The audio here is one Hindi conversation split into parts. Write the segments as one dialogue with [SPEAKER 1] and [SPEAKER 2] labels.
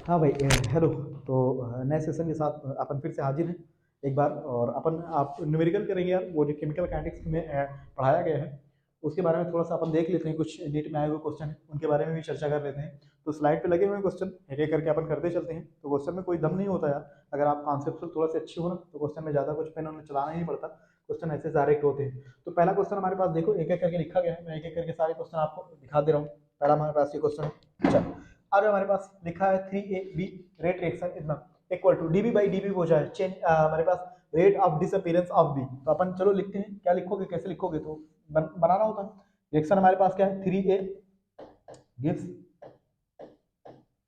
[SPEAKER 1] हाँ भाई, हेलो। तो नए सेशन के साथ अपन फिर से हाजिर हैं एक बार, और अपन आप न्यूमेरिकल करेंगे यार। वो जो केमिकल काइनेटिक्स में पढ़ाया गया है उसके बारे में थोड़ा सा अपन देख लेते हैं। कुछ नीट में आए हुए क्वेश्चन हैं उनके बारे में भी चर्चा कर लेते हैं। तो स्लाइड पे लगे हुए क्वेश्चन एक एक करके अपन करते चलते हैं। तो क्वेश्चन में कोई दम नहीं होता यार। अगर आप कॉन्सेप्चुअल थोड़ा से अच्छे हो ना तो क्वेश्चन में ज़्यादा कुछ पेन उन्हें चलाना ही नहीं पड़ता। क्वेश्चन ऐसे डायरेक्ट होते हैं। तो पहला क्वेश्चन हमारे पास देखो, एक एक करके लिखा गया है। मैं एक एक करके सारे क्वेश्चन आपको दिखा दे रहा हूँ। पहला हमारे पास ये क्वेश्चन है। चल, अब हमारे पास लिखा है 3AB rate reaction is not equal to d b by d b हो जाए चेंज हमारे पास rate of disappearance of B. तो अपन चलो लिखते हैं, क्या लिखोगे कैसे लिखोगे, तो बनाना होता है। रिएक्शन हमारे पास क्या है, 3A गिव्स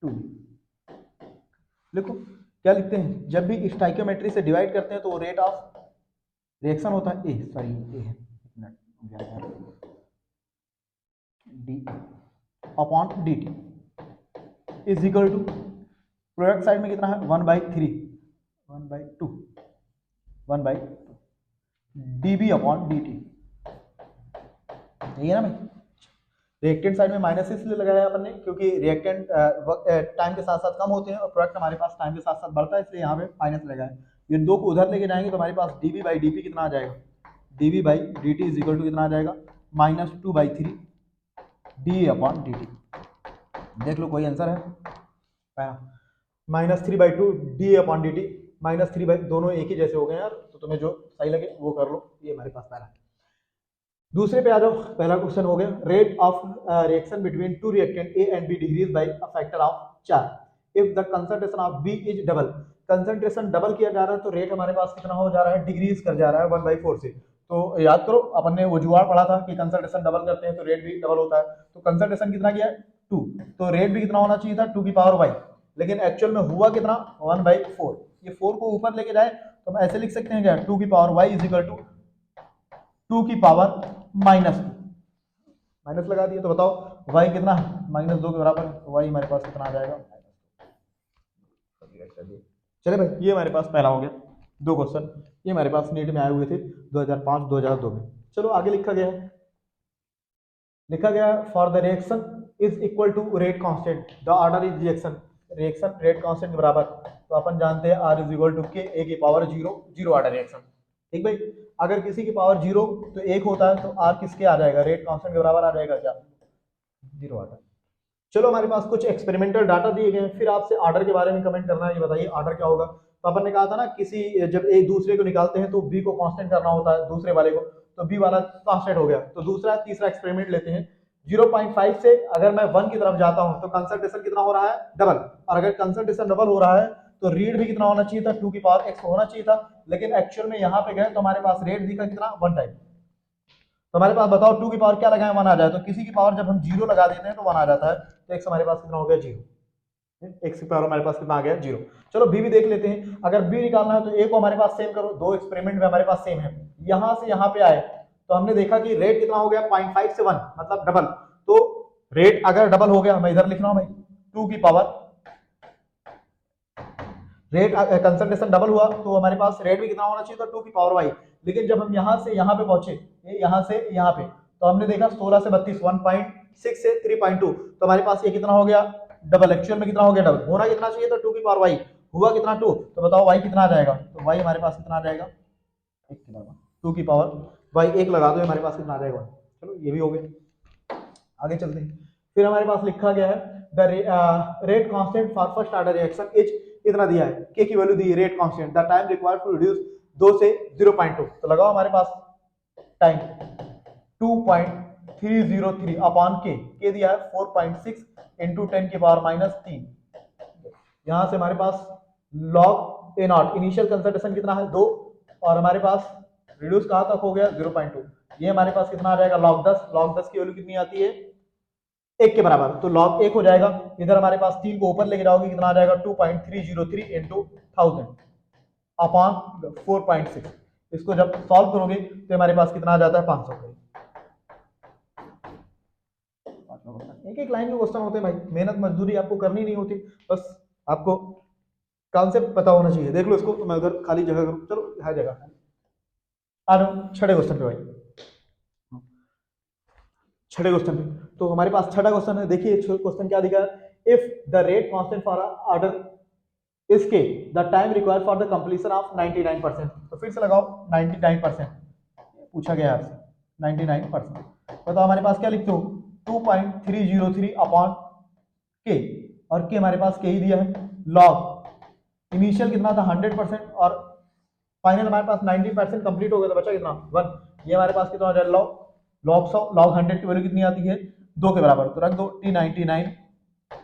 [SPEAKER 1] 2B। लिखो क्या लिखते हैं, जब भी स्टाइकियोमेट्री से डिवाइड करते हैं तो रेट ऑफ रिएक्शन होता है ए, सॉरी ए है, D upon D T is equal to product side में कितना है 1/3 1/2 1/2 dB अपॉन dt। यही है ना भाई। रिएक्टेंट साइड में माइनस इसलिए लगाया अपन ने क्योंकि रिएक्टेंट टाइम के साथ साथ कम होते हैं और प्रोडक्ट हमारे पास टाइम के साथ साथ बढ़ता है, इसलिए यहाँ पे माइनस लगाया। ये दो को उधर लेके जाएंगे तो हमारे पास dB/dP कितना आ जाएगा, dB/dt इज इक्वल टू कितना आ जाएगा -2/3 d अपॉन dt। देख लो कोई आंसर है। -3/2 डी अपॉन डी टी, -3 दोनों एक ही जैसे हो गए यार, तो तुम्हें जो सही लगे वो कर लो। ये हमारे पास पहला है। दूसरे पे आ जाओ। पहला क्वेश्चन हो गया, rate of reaction between two reactant A and B decreases by a factor of 4 if the concentration of B is double. Concentration double किया जा रहा है तो रेट हमारे पास कितना हो जा रहा है, डिक्रीज कर जा रहा है 1/4 से। तो याद करो अपन ने वो जुगाड़ पढ़ा था कि कंसंट्रेशन डबल करते हैं तो रेट भी डबल होता है। तो कंसंट्रेशन कितना किया है 2, तो रेट भी कितना होना चाहिए था 2 की पावर y, लेकिन एक्चुअल में हुआ कितना 1/4। ये 4 को ऊपर लेके जाए तो हम ऐसे लिख सकते हैं क्या, 2 की power y is equal to 2 की पावर -2। माइनस लगा दिया तो बताओ y कितना है, -2 के बराबर है, तो y हमारे पास कितना आ जाएगा। चले भाई, ये हमारे पास पहला हो गया। दो क्वेश्चन ये हमारे पास नीट में आए हुए थे 2005-2002 में। चलो आगे लिखा गया है, for the reaction is equal to rate constant the order is reaction. Reaction rate constant के बराबर, तो अपन जानते हैं r इज इक्वल टू के ए की पावर 0 जीरो ऑर्डर रिएक्शन। ठीक भाई, अगर किसी की पावर 0 तो 1 होता है तो r किसके आ जाएगा, रेट कांस्टेंट के बराबर आ जाएगा क्या, 0 ऑर्डर। चलो हमारे पास कुछ एक्सपेरिमेंटल डाटा दिए गए हैं, फिर आपसे ऑर्डर के बारे में कमेंट करना है, ये बताइए ऑर्डर क्या होगा। तो अपन ने कहा था ना, किसी जब एक दूसरे को निकालते हैं तो बी को कांस्टेंट करना होता है दूसरे वाले को, तो बी वाला कांस्टेंट हो गया। तो दूसरा तीसरा एक्सपेरिमेंट लेते हैं। 0.5 से अगर मैं 1 की तरफ जाता हूं तो कंसंट्रेशन कितना हो रहा है, डबल। और अगर कंसंट्रेशन डबल हो रहा है तो रीड भी कितना होना चाहिए था, 2 की पावर x होना चाहिए था। लेकिन एक्चुअल में यहाँ पे गए तो हमारे पास रेट दिखा कितना 1 टाइम। तो हमारे पास बताओ 2 की पावर क्या लगाए 1 आ जाए, तो किसी की पावर जब हम 0 लगा देते हैं तो 1 आ जाता है। तो x हमारे पास कितना हो गया 0, x की पावर हमारे पास कितना आ गया 0। चलो b भी देख लेते हैं। अगर b निकालना है तो a को हमारे पास सेम करो, दो एक्सपेरिमेंट में हमारे पास सेम है। यहां से यहां पे आए तो हमने देखा कि रेट कितना हो गया 0.5 से 1 मतलब डबल। तो रेट अगर डबल हो गया, मैं इधर लिख रहा हूं भाई 2 की पावर, रेट कंसंट्रेशन डबल हुआ तो हमारे पास रेट भी कितना होना चाहिए था 2 की पावर y। लेकिन जब हम यहां से यहां पे पहुंचे, यहां से यहां पे, तो हमने देखा 16 से 32 1.6 से 3.2, तो हमारे पास ये कितना हो गया डबल। एक्चुअल में कितना हो गया डबल, होना कितना चाहिए था 2 की पावर y, हुआ कितना 2। तो बताओ y कितना आ जाएगा, तो y हमारे पास कितना आ जाएगा 2 की पावर y 1 लगा दो, हमारे पास कितना आ जाएगा। चलो ये भी हो गया, आगे चलते हैं। फिर हमारे पास लिखा गया है the rate constant for first order reaction is, इतना दिया है के की वैल्यू दी है, rate constant the time required to reduce 2 से 0.2। तो लगाओ हमारे पास टाइम 2.303 अपॉन के दिया है 4.6 इंटू 10 की पावर -3। यहां से हमारे पास log A naught, initial concentration कितना है 2, और हमारे पास रिड्यूस कहां तक हो गया 0.2। ये हमारे पास कितना आ जाएगा लॉग 10, लॉग 10 की वैल्यू कितनी आती है 1 के बराबर, तो लॉग 1 हो जाएगा। इधर हमारे पास 3 को ऊपर लेके जाओगे कितना आ जाएगा 2.303 इंटू 1000 अपॉन 4.6। इसको जब सॉल्व करोगे तो हमारे पास कितना आ जाता है 500। एक एक लाइन के क्वेश्चन होते हैं भाई, मेहनत मजदूरी आपको करनी नहीं होती, बस आपको कॉन्सेप्ट पता होना चाहिए। देख लो इसको, तो मैं उधर खाली जगह करूँ, चलो हर जगह आ जाओ छठे क्वेश्चन पे भाई। छठे क्वेश्चन पे तो हमारे पास छठा क्वेश्चन है, देखिए क्वेश्चन क्या दिखा है, if the rate constant for order इसके the time required for the completion of 99%। तो फिर से लगाओ 99%, पूछा गया आपसे 99%। बताओ हमारे पास क्या लिखते हो 2.303 अपॉन के, और के हमारे पास के ही दिया है, लॉग इनिशियल कितना था 100% और फाइनल हमारे पास 90% कंप्लीट हो गया, तो बचा कितना 1। ये हमारे पास कितना हो जाएगा लॉग 100, लॉग 100 की वैल्यू कितनी आती है 2 के बराबर, तो रख दो T99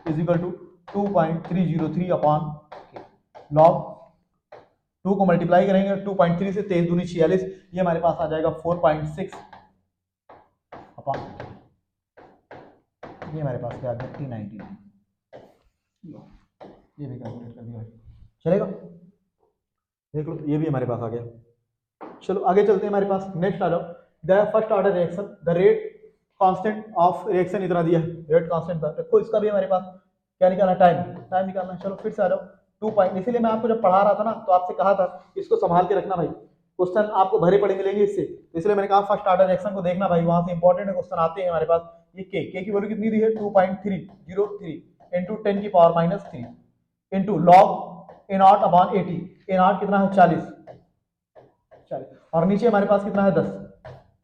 [SPEAKER 1] is equal to 2.303 upon log 2 को मल्टीप्लाई करेंगे 2.3 से 23 दूनी 46, ये हमारे पास आ जाएगा 4.6 अपॉन, ये हमारे पास क्या आ गया T99, ये भी कैलकुलेट कर दिया चलेगा, देख लो ये भी हमारे पास आ गया। चलो आगे चलते हैं, हमारे पास नेक्स्ट आ जाओ, the first order reaction, the rate constant of reaction इतना दिया है, रेट कांस्टेंट था, देखो इसका भी हमारे पास क्या निकालना, टाइम निकालना है। चलो फिर से आ जाओ 2 पॉइंट, इसीलिए मैं आपको जब पढ़ा रहा था ना तो आपसे कहा था इसको संभाल के रखना भाई, क्वेश्चन आपको भरे पड़े मिलेंगे इससे, तो इसलिए मैंने कहा फर्स्ट ऑर्डर रिएक्शन को देखना भाई, वहां से इंपॉर्टेंट क्वेश्चन आते हैं हमारे पास। ये के की वैल्यू कितनी दी है 2.303 इंटू 10 की power minus 3 into log A not upon 80, A not कितना है 40, और नीचे हमारे पास कितना है 10,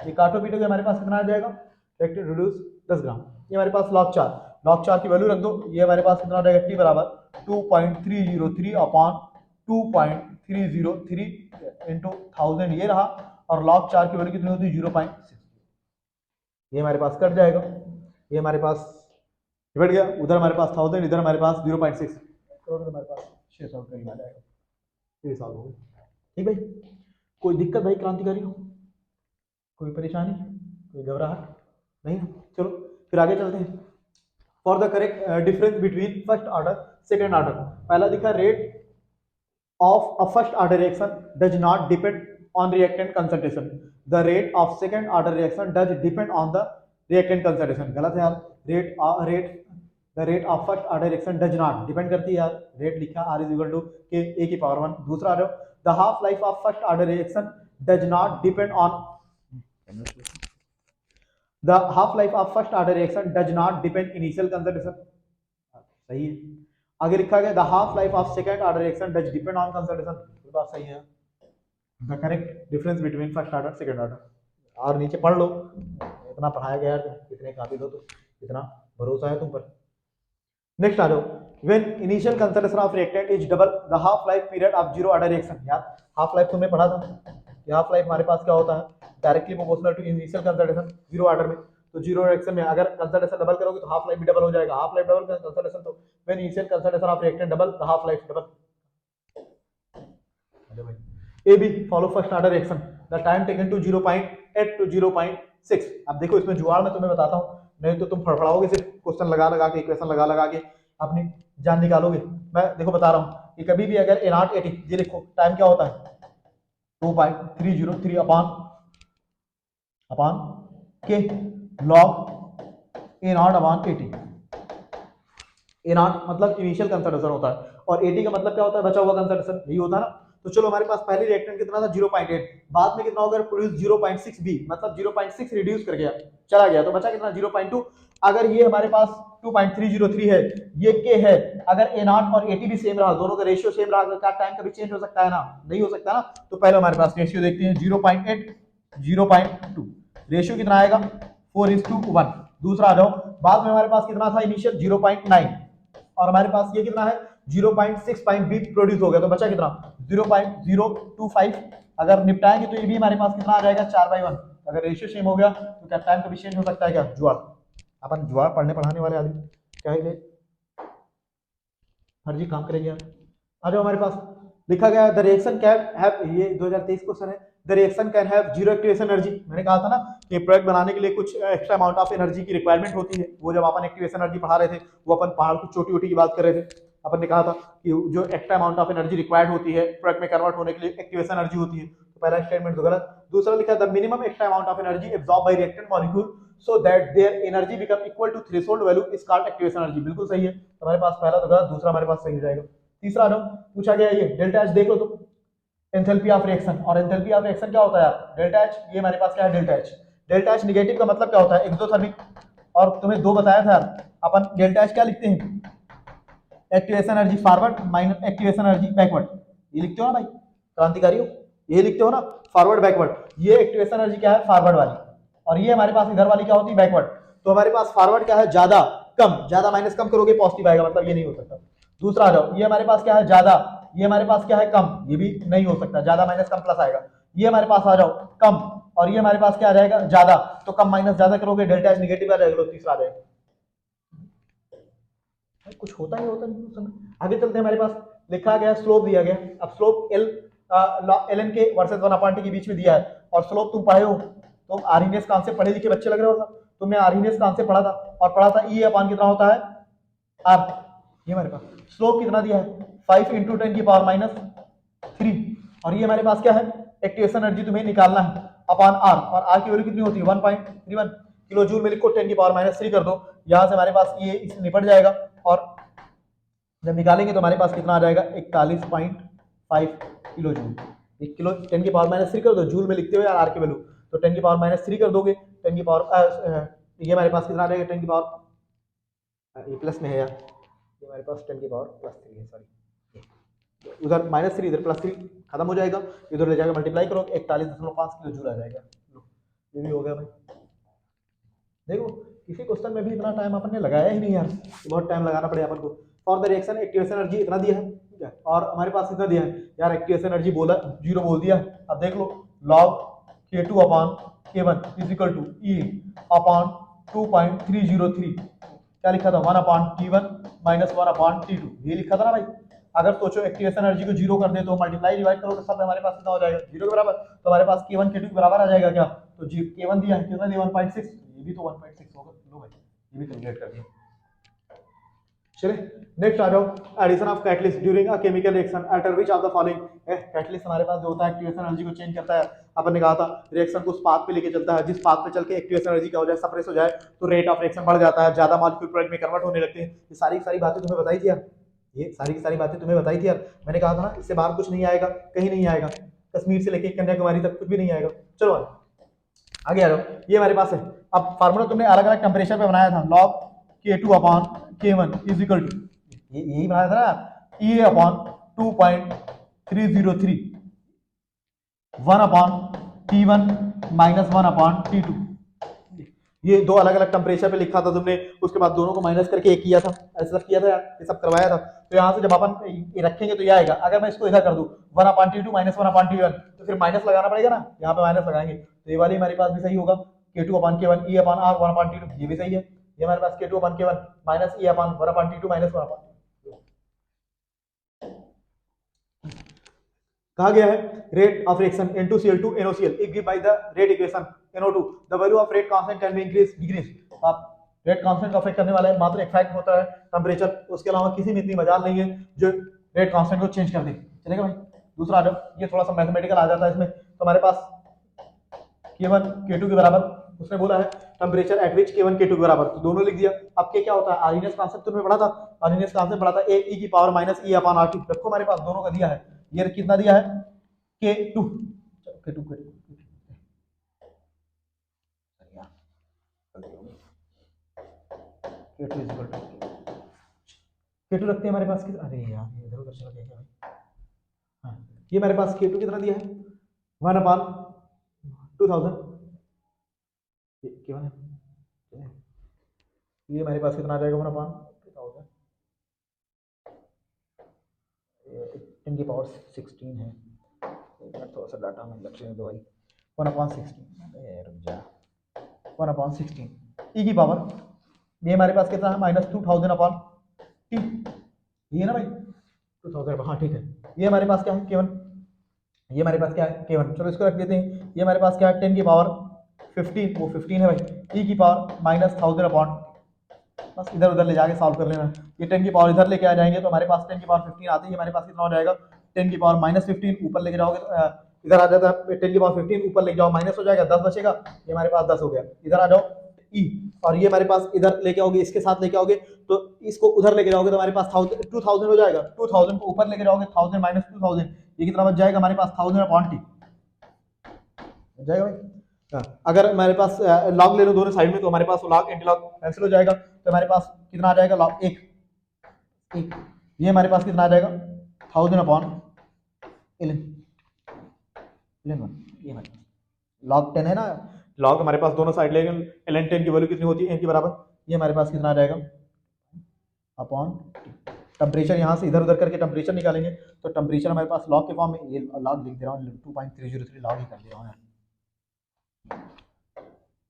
[SPEAKER 1] ये काटो पीटो के हमारे पास कितना आ जाएगा रिएक्टेड रिड्यूस 10 ग्राम, ये हमारे पास लॉग 4 की वैल्यू रख दो, ये हमारे पास कितना आ जाएगा टी बराबर 2.303 अपॉन 2.303 इंटू 1000 ये रहा, और लॉग 4 की वैल्यू कितनी होती है 0.6, ये हमारे पास कट जाएगा, ये हमारे पास निपट गया, उधर हमारे पास 1000 इधर हमारे पास 0.6, तो हमारे पास 600 करीब आ जाएगा, ये सॉल्व हो गया। ठीक भाई, कोई दिक्कत भाई क्रांतिकारी हो, कोई परेशानी, कोई घबराहट नहीं, चलो फिर आगे चलते हैं। For the correct difference between first order second order, पहला दिखा rate of a first order reaction does not depend on reactant concentration, the rate of second order reaction does depend on the reactant concentration, गलत है यार, the rate of first order reaction does not depend करती है यार, रेट लिखा R इज इक्वल टू के ए की पावर 1। दूसरा आ जाओ, the half life of first order reaction does not depend on, the half life of first order reaction does not depend initial concentration, सही है। आगे लिखा गया the half life of second order reaction does depend on concentration, ये बात सही है। The correct difference between first order second order, और नीचे पढ़ लो, इतना पढ़ाया गया यार, इतने काबिल हो तो, इतना भरोसा है तुम पर। नेक्स्ट आ जाओ, when initial concentration of reactant is double the half life period of zero order reaction, यार हाफ लाइफ तुमने पढ़ा था कि हाफ लाइफ हमारे पास क्या होता है directly proportional to initial concentration zero order में, तो जीरो रिएक्शन में अगर कंसंट्रेशन डबल करोगे तो हाफ लाइफ भी डबल हो जाएगा, हाफ लाइफ डबल कंसंट्रेशन, तो when initial concentration of reactant double the half life double. A B follow first order reaction, the time taken to 0.8 to 0.6, अब देखो इसमें जुगाड़ में तुम्हें बताता हूँ, नहीं तो तुम फड़फड़ाओगे सिर्फ क्वेश्चन लगा के इक्वेशन लगा के अपनी जान निकालोगे। मैं देखो बता रहा हूँ कि कभी भी अगर A0 80, ये लिखो टाइम क्या होता है 2.303 अपॉन के लॉग A0 अपॉन 80, A0 मतलब इनिशियल कंसंट्रेशन होता है और 80 का मतलब क्या होता है बचा हुआ कंसंट्रेशन, यही होता है ना। तो चलो हमारे पास पहली रिएक्टेंट कितना था 0.8, बाद में कितना होगा प्रोड्यूस 0.6 बी, मतलब 0.6 रिड्यूस कर गया चला गया, तो बचा कितना 0.2। अगर ये हमारे पास 2.303 है, ये के है, अगर A0 और 80 भी सेम रहा, दोनों का रेशियो सेम रहा, क्या टाइम कभी चेंज हो सकता है ना, नहीं हो सकता ना। तो पहले हमारे पास रेशियो देखते हैं 0.8 0.2, रेशियो कितना आएगा 4:1। दूसरा आ जाओ, बाद में हमारे पास कितना था इनिशियल 0.9 और हमारे पास ये कितना है 0.6 प्रोड्यूस हो गया, तो बचा कितना 0.025। अगर निपटाएंगे तो ये भी हमारे पास कितना आ जाएगा 4/1। अगर रेशियो सेम हो गया तो क्या टाइम कभी चेंज हो सकता है क्या, जुगाड़, अपन जुगाड़ पढ़ने पढ़ाने वाले आदमी क्या है हर जी काम करेंगे यार। आ जाओ, हमारे पास लिखा गया द रिएक्शन कैन हैव, ये 2023 क्वेश्चन है, the reaction can have zero activation energy. मैंने कहा था ना कि प्रोडक्ट बनाने के लिए कुछ एक्स्ट्रा अमाउंट ऑफ एनर्जी की रिक्वायरमेंट होती है, वो जब अपन एक्टिवेशन एनर्जी पढ़ा रहे थे, वो अपन पहाड़ की चोटी वोटी की बात कर रहे थे, अपन ने कहा था कि जो extra amount of energy required होती है प्रोडक्ट में कन्वर्ट होने के लिए एक्टिवेशन एनर्जी होती है, तो पहला स्टेटमेंट तो गलत। दूसरा लिखा the minimum extra amount of energy absorb by reactant molecule so that their energy become equal to threshold value is called activation energy, बिल्कुल सही है। तो हमारे पास पहला तो गलत, दूसरा हमारे पास सही हो जाएगा। तीसरा जो पूछा गया ये डेल्टा एच देख लो तुम, एंथैल्पी ऑफ रिएक्शन, और एंथैल्पी ऑफ रिएक्शन क्या होता है यार डेल्टा एच, ये हमारे पास क्या है delta H. Delta H negative का मतलब क्या होता है एक्सोथर्मिक, और तुम्हें दो बताया था अपन डेल्टा एच क्या लिखते हैं activation energy forward minus activation energy backward. ये लिखते हो ना भाई क्रांतिकारियों, ये लिखते हो ना फॉरवर्ड बैकवर्ड। ये एक्टिवेशन एनर्जी क्या है फॉरवर्ड वाली, और ये हमारे पास इधर वाली क्या होती है बैकवर्ड। तो हमारे पास फॉरवर्ड क्या है ज्यादा कम, ज्यादा माइनस कम करोगे पॉजिटिव आएगा, मतलब ये नहीं हो सकता। दूसरा आ जाओ, ये हमारे पास क्या है ज्यादा, ये हमारे पास क्या है कम, ये भी नहीं हो सकता, ज्यादा माइनस कम प्लस आएगा। ये हमारे पास आ जाओ कम, और ये हमारे पास क्या आ जाएगा ज्यादा, तो कम माइनस ज्यादा करोगे डेल्टा एच नेगेटिव आ जाएगा, तीसरा आ जाएगा। कुछ होता ही होता नहीं। आगे चलते हैं, हमारे पास लिखा गया स्लोप दिया गया। अब स्लोप एल एल एन के वर्सेस 1/t के बीच में दिया है, और स्लोप तुम पढ़े हो, तो आर्हीनियस कॉन्सेप्ट पढ़े लिखे बच्चे लग रहे हो, तुमने आर्हीनियस कॉन्सेप्ट पढ़ा था, और पढ़ा था ई अपान कितना होता है आर। ये हमारे पास स्लोप कितना दिया है 5 × 10⁻³ और ये हमारे पास क्या है एक्टिवेशन एनर्जी तुम्हें निकालना है अपान आर, और आर की वैल्यू कितनी होती है 1.31 किलो जूल में। लिखो 10⁻³ कर दो, यहाँ से हमारे पास ये इससे निपट जाएगा, और जब निकालेंगे तो हमारे पास कितना आ जाएगा 41.5 किलो जूल। 1 किलो 10⁻³ कर दो, जूल में लिखते हो यार आर की वैल्यू, तो 10⁻³ कर दोगे, 10 ये हमारे पास कितना आ जाएगा 10 ये प्लस में है यार, ये हमारे पास 10⁻+3 है, सॉरी उधर -3 इधर +3 खत्म हो जाएगा, इधर ले जाकर मल्टीप्लाई करो 41.5 किलो जूल आ जाएगा। ये भी हो गया भाई। देखो किसी क्वेश्चन में भी इतना टाइम अपन ने लगाया ही नहीं यार, बहुत टाइम लगाना पड़ेगा अपन को। For the reaction activation energy इतना दिया है, ठीक है, और हमारे पास इतना दिया है यार, एक्टिवेशन एनर्जी बोला 0 बोल दिया। अब देख लो log K2/K1 = E अपान 2.303, क्या लिखा था 1/T1 - 1/T2, ये लिखा था ना भाई। अगर सोचो एक्टिवेशन एनर्जी को 0 कर दे तो मल्टीप्लाई डिवाइड करो तो सब हमारे पास कितना हो जाएगा 0 के बराबर, तो हमारे पास K1 K2 के बराबर आ जाएगा क्या, तो K1 दिया है कितना दिया 1.6, ये भी तो 1.6 होगा। लो भाई ये भी कैलकुलेट कर दिया। चले नेक्स्ट आ जाओ, addition of catalyst during a chemical reaction alter which of the following. Catalyst हमारे पास जो होता है एक्टिवेशन एनर्जी को चेंज करता है, अपन ने कहा था रिएक्शन को उस पाथ पे लेके चलता है जिस पाथ पे चल के एक्टिवेशन एनर्जी क्या हो जाए सप्रेस हो जाए, तो रेट ऑफ रिएक्शन बढ़ जाता है, ज्यादा मॉलिक्यूल प्रोडक्ट में कन्वर्ट होने लगते हैं। ये सारी बातें तुम्हें बताई थी यार, ये सारी बातें तुम्हें बताई थी यार, मैंने कहा था ना इससे बाहर कुछ नहीं आएगा, कहीं नहीं आएगा, कश्मीर से लेके कन्याकुमारी तक कुछ भी नहीं आएगा। चलो आगे आ जाओ, ये हमारे पास है। अब फार्मूला तुमने अलग अलग टेम्परेचर पे बनाया था, log K2/K1 = यही बनाया था ना E/2.303 1/T1 - 1/T2। ये दो अलग अलग टेम्परेचर पे लिखा था तुमने, उसके बाद दोनों को माइनस करके एक किया था, ऐसा सब किया था यार, ये सब करवाया था। तो यहाँ से जब अपन ये रखेंगे तो ये आएगा। अगर मैं इसको इधर कर दूं 1/T2 - 1/T1 तो फिर माइनस लगाना पड़ेगा ना, यहाँ पे माइनस लगाएंगे तो ये वाली हमारे पास भी सही होगा K2/K1 E/R 1/T2, ये भी सही है। ये हमारे पास K2/K1 - E/1/T2 - 1/T2। कहा गया है rate of reaction N2Cl2 NOCl if given by the rate equation NO2 the value of rate constant can be increase decrease. आप रेट कांस्टेंट का अफेक्ट करने वाला है मात्र एक फैक्ट होता है टेंपरेचर, उसके अलावा किसी में इतनी मजाल नहीं है जो रेट कांस्टेंट को चेंज कर दे। चलेगा भाई। दूसरा आ जाओ, ये थोड़ा सा मैथमेटिकल आ जाता है इसमें, तो हमारे पास K1 K2 के बराबर, उसने बोला है टेंपरेचर एट विच K1 K2 के बराबर, तो दोनों लिख दिया। अब क्या होता है आर्हीनियस कांसेप्ट तुमने पढ़ा था, आर्हीनियस कांसेप्ट पढ़ा था A E/E/RT। देखो हमारे पास दोनों का दिया है, ये कितना दिया है K2 K2 रखते हैं हमारे पास कितना, अरे यार इधर उधर चला गया भाई। हाँ ये हमारे पास K2 कितना दिया है 1/2000, ये हमारे पास कितना आ जाएगा 1/2000, 10⁻16 है। थोड़ा सा डाटा में लक्ष्य दो भाई, 1/16 रुक जा 1/16 ई की पावर, ये हमारे पास कितना है -2000/T, ये ना भाई 2000, हाँ ठीक है। ये हमारे पास क्या है K1, ये हमारे पास क्या है K1, चलो इसको रख देते हैं। ये हमारे पास क्या है 10⁻15, वो 15 है भाई, ई की पावर -1000/, बस इधर उधर ले जाके सॉल्व कर लेना। ये 10 की पावर इधर लेके आ जाएंगे तो हमारे पास 10⁻15 आती है, हमारे पास कितना हो जाएगा 10⁻−15, ऊपर लेके जाओगे इधर आ जाता है 10⁻15, ऊपर लेके जाओ माइनस हो जाएगा 10 बचेगा, ये हमारे पास 10 हो गया। इधर आ जाओ ई, और ये हमारे पास इधर लेके आओगे, इसके साथ लेके आओगे तो इसको उधर लेके जाओगे तो हमारे पास 2000 हो जाएगा, 2000 को ऊपर लेके जाओगे 1000 - 2000, ये कितना बच जाएगा हमारे पास 1000/T बच जाएगा भाई। अगर हमारे पास लॉग ले लो दोनों साइड में तो हमारे पास लॉग एंटी लॉग कैंसिल हो जाएगा, तो हमारे पास कितना आ जाएगा लॉग 1 ये हमारे पास कितना आ जाएगा 1000 अपॉन ln ln 1। ये हमारे पास log 10 है ना, log हमारे पास दोनों साइड लेंगे, ln 10 की वैल्यू कितनी होती है n के बराबर, ये हमारे पास कितना आ जाएगा अपॉन टेम्परेचर, यहाँ से इधर उधर करके टेम्परेचर निकालेंगे तो टेम्परेचर हमारे पास लॉग के फॉर्म में, ये लॉग लिख दे रहा हूँ 2.303 लॉग ही कर दे रहा हूँ,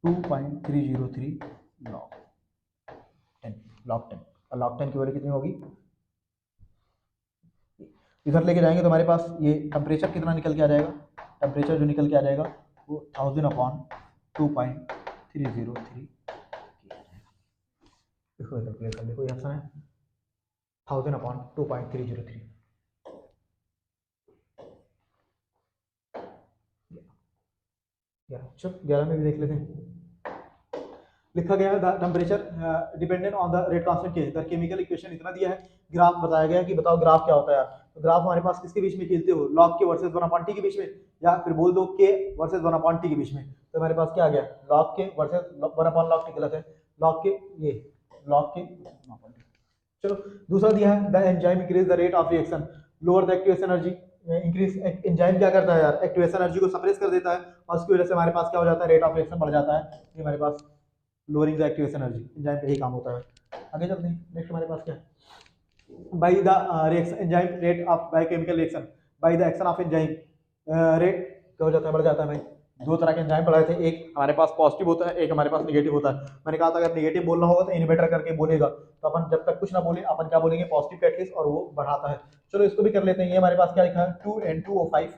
[SPEAKER 1] 2.303 लॉग 10 लॉग 10, और लॉग 10 की वैल्यू कितनी होगी, इधर लेके जाएंगे तो हमारे पास ये टेम्परेचर कितना निकल के आ जाएगा, टेम्परेचर जो निकल के आ जाएगा वो 1000 अपॉन 2.303 इसको कैलकुलेट कर देखो, ये ऑप्शन है 1000 अपॉन 2.303। 11 में भी देख लेते हैं, लिखा गया है the temperature dependent on the rate constant के, द केमिकल इक्वेशन इतना दिया है, ग्राफ बताया गया है कि बताओ ग्राफ क्या होता है यार, तो ग्राफ हमारे पास किसके बीच में खेलते हो, लॉग के वर्सेस 1/t के बीच में, या फिर बोल दो के वर्सेस 1/t के बीच में, तो हमारे पास क्या आ गया लॉग के वर्सेस 1/log t, गलत है, लॉग के ये लॉग के, चलो दूसरा दिया है the enzyme increase the rate of reaction lower the activation energy, increase enzyme क्या करता है यार, एक्टिवेशन एनर्जी को सप्रेस कर देता है और उसकी वजह से हमारे पास क्या हो जाता है, रेट ऑफ रिएक्शन बढ़ जाता है, ये हमारे पास lowering the activation energy, enzyme का यही काम होता है। आगे चलते हैं, नेक्स्ट हमारे पास क्या है, by the reaction enzyme rate of biochemical reaction by the action of enzyme rate क्या हो जाता है, बढ़ जाता है भाई, दो तरह के एंजाइम पढ़ाए थे, एक हमारे पास पॉजिटिव होता है, एक हमारे पास नेगेटिव होता है, मैंने कहा था अगर नेगेटिव बोलना होगा तो इनवर्टर करके बोलेगा, तो अपन जब तक कुछ ना बोले अपन क्या बोलेंगे पॉजिटिव कैटलिस्ट, और वो बढ़ाता है। चलो इसको भी कर लेते हैं, ये हमारे पास क्या लिखा है 2N2O5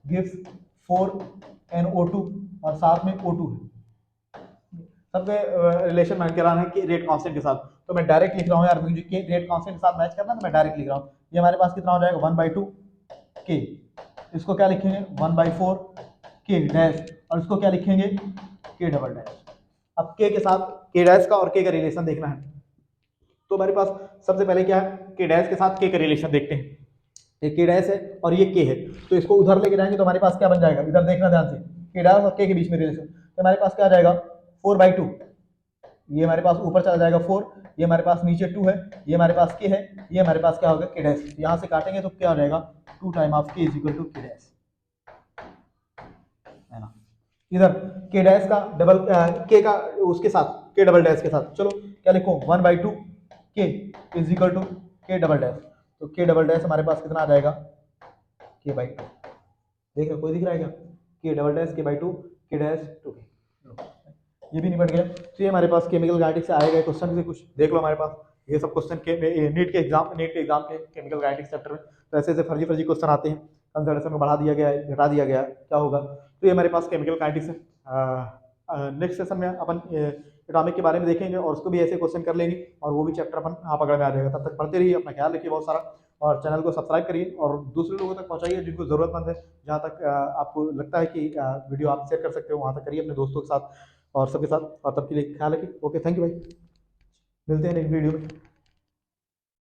[SPEAKER 1] गिव्स 4NO2 और साथ में O2 है, सबके रिलेशन मैच कराना है कि रेट कांस्टेंट के साथ, तो मैं डायरेक्ट लिख रहा हूँ यार, मुझे के रेट कांस्टेंट के साथ मैच करना है तो मैं डायरेक्ट लिख रहा हूँ, ये हमारे पास कितना हो जाएगा 1/2 के, इसको क्या लिखेंगे 1/4 के डैश, और इसको क्या लिखेंगे के डबल डैश। अब के साथ के डैश का और के का रिलेशन देखना है, तो हमारे पास सबसे पहले क्या है के डैश के साथ के का रिलेशन देखते हैं, ये के डैश है और ये के है, तो इसको उधर लेके जाएंगे तो हमारे पास क्या बन जाएगा, इधर देखना ध्यान से, के डैश और के बीच में रिलेशन, तो हमारे पास क्या आ जाएगा 4/2, ये हमारे पास ऊपर चला जाएगा 4, ये हमारे पास नीचे 2 है, ये हमारे पास के है, ये हमारे पास क्या होगा के डैश, यहाँ से काटेंगे तो क्या हो जाएगा 2 टाइम ऑफ के इज इक्वल टू के डैश, है ना, इधर के डैश का डबल के का उसके साथ के डबल डैश के साथ, चलो क्या लिखो 1/2 के इज इक्वल टू के डबल डैश, तो के डबल डैश हमारे पास कितना आ जाएगा के बाई 2, देख रहे कोई दिख रहा है क्या, के डबल डैश के बाई 2 के डैश 2 के, ये भी निपट गया। तो ये हमारे पास केमिकल काइनेटिक्स से आएगा क्वेश्चन से कुछ देख लो, हमारे पास ये सब क्वेश्चन के नीट के एग्जाम के केमिकल काइनेटिक्स चैप्टर में, तो ऐसे ऐसे फर्जी फर्जी क्वेश्चन आते हैं, कंजर्वेशन को बढ़ा दिया गया है, घटा दिया गया है, क्या होगा, तो ये हमारे पास केमिकल काइनेटिक्स है। नेक्स्ट सेशन में अपन एटॉमिक के बारे में देखेंगे और उसको भी ऐसे क्वेश्चन कर लेंगे, और वो भी चैप्टर अपन पकड़ में आ जाएगा, तब तक पढ़ते रहिए, अपना ख्याल रखिए बहुत सारा, और चैनल को सब्सक्राइब करिए और दूसरे लोगों तक पहुंचाइए जिनको ज़रूरतमंद है, जहाँ तक आपको लगता है कि वीडियो आप शेयर कर सकते हो वहाँ तक करिए अपने दोस्तों के साथ और सबके साथ, और तब के लिए ख्याल रखिए। ओके, थैंक यू भाई, मिलते हैं नेक्स्ट वीडियो में।